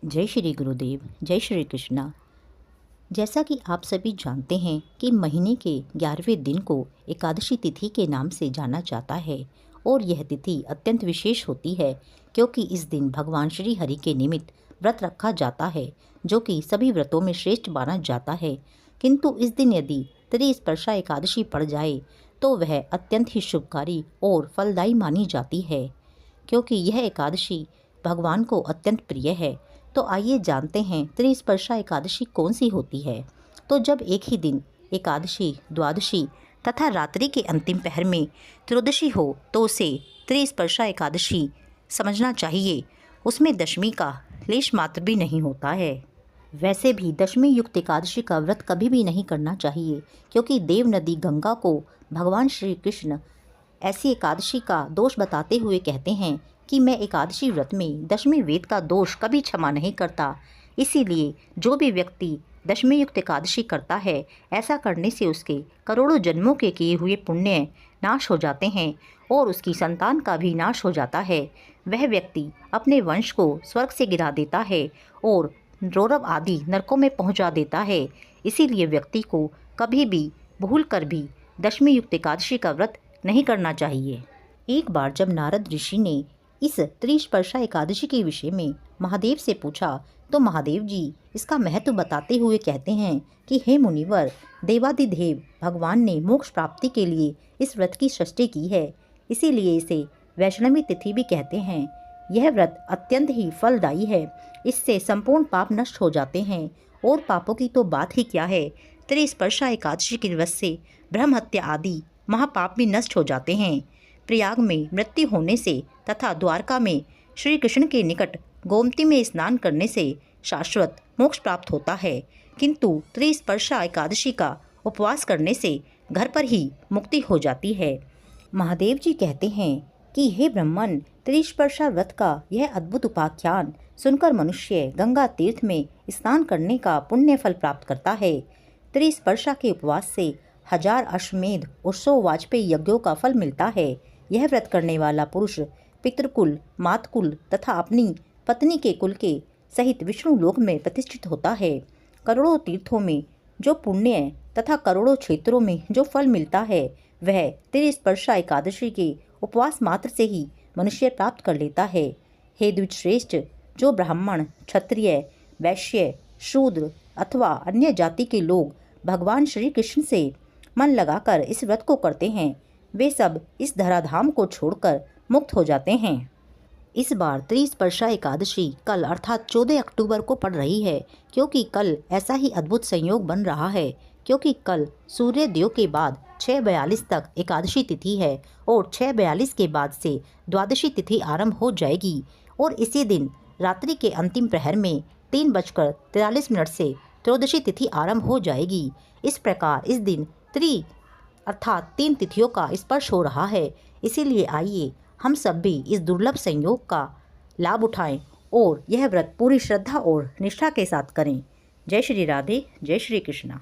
जय श्री गुरुदेव, जय श्री कृष्णा। जैसा कि आप सभी जानते हैं कि महीने के 11वें दिन को एकादशी तिथि के नाम से जाना जाता है और यह तिथि अत्यंत विशेष होती है क्योंकि इस दिन भगवान श्री हरि के निमित्त व्रत रखा जाता है, जो कि सभी व्रतों में श्रेष्ठ माना जाता है। किंतु इस दिन यदि त्रिस्पर्शा एकादशी पड़ जाए तो वह अत्यंत ही शुभकारी और फलदायी मानी जाती है, क्योंकि यह एकादशी भगवान को अत्यंत प्रिय है। तो आइए जानते हैं त्रिस्पर्शा एकादशी कौन सी होती है। तो जब एक ही दिन एकादशी, द्वादशी तथा रात्रि के अंतिम पहर में त्रयोदशी हो तो उसे त्रिस्पर्शा एकादशी समझना चाहिए। उसमें दशमी का लेश मात्र भी नहीं होता है। वैसे भी दशमी युक्त एकादशी का व्रत कभी भी नहीं करना चाहिए, क्योंकि देव नदी गंगा को भगवान श्री कृष्ण ऐसी एकादशी का दोष बताते हुए कहते हैं कि मैं एकादशी व्रत में दशमी वेद का दोष कभी क्षमा नहीं करता। इसीलिए जो भी व्यक्ति दशमी युक्त एकादशी करता है, ऐसा करने से उसके करोड़ों जन्मों के किए हुए पुण्य नाश हो जाते हैं और उसकी संतान का भी नाश हो जाता है। वह व्यक्ति अपने वंश को स्वर्ग से गिरा देता है और रौरव आदि नरकों में पहुंचा देता है। इसीलिए व्यक्ति को कभी भी भूल कर भी दशमी युक्त एकादशी का व्रत नहीं करना चाहिए। एक बार जब नारद ऋषि ने इस त्रिस्पर्शा एकादशी के विषय में महादेव से पूछा तो महादेव जी इसका महत्व बताते हुए कहते हैं कि हे मुनिवर, देवादिदेव भगवान ने मोक्ष प्राप्ति के लिए इस व्रत की सृष्टि की है, इसीलिए इसे वैष्णवी तिथि भी कहते हैं। यह व्रत अत्यंत ही फलदायी है। इससे संपूर्ण पाप नष्ट हो जाते हैं और पापों की तो बात ही क्या है, त्रिस्पर्शा एकादशी के दिवस से ब्रह्म हत्या आदि महापाप भी नष्ट हो जाते हैं। प्रयाग में मृत्यु होने से तथा द्वारका में श्री कृष्ण के निकट गोमती में स्नान करने से शाश्वत मोक्ष प्राप्त होता है, किंतु त्रिस्पर्शा एकादशी का उपवास करने से घर पर ही मुक्ति हो जाती है। महादेव जी कहते हैं कि हे ब्राह्मण, त्रिस्पर्शा व्रत का यह अद्भुत उपाख्यान सुनकर मनुष्य गंगा तीर्थ में स्नान करने का पुण्य फल प्राप्त करता है। त्रिस्पर्शा के उपवास से 1000 अश्वमेध और 100 वाजपेयी यज्ञों का फल मिलता है। यह व्रत करने वाला पुरुष पितृकुल, मातकुल तथा अपनी पत्नी के कुल के सहित विष्णु लोक में प्रतिष्ठित होता है। करोड़ों तीर्थों में जो पुण्य तथा करोड़ों क्षेत्रों में जो फल मिलता है, वह त्रिस्पर्शा एकादशी के उपवास मात्र से ही मनुष्य प्राप्त कर लेता है। हे द्विजश्रेष्ठ, जो ब्राह्मण, क्षत्रिय, वैश्य, शूद्र अथवा अन्य जाति के लोग भगवान श्री कृष्ण से मन लगाकर इस व्रत को करते हैं, वे सब इस धराधाम को छोड़कर मुक्त हो जाते हैं। इस बार त्रिस्पर्शा एकादशी कल अर्थात 14 अक्टूबर को पड़ रही है, क्योंकि कल ऐसा ही अद्भुत संयोग बन रहा है, क्योंकि कल सूर्योदय के बाद 6:42 तक एकादशी तिथि है और 6:42 के बाद से द्वादशी तिथि आरंभ हो जाएगी और इसी दिन रात्रि के अंतिम प्रहर में 3:43 से त्रयोदशी तिथि आरंभ हो जाएगी। इस प्रकार इस दिन अर्थात 3 तिथियों का स्पर्श हो रहा है। इसीलिए आइए हम सब भी इस दुर्लभ संयोग का लाभ उठाएं और यह व्रत पूरी श्रद्धा और निष्ठा के साथ करें। जय श्री राधे, जय श्री कृष्णा।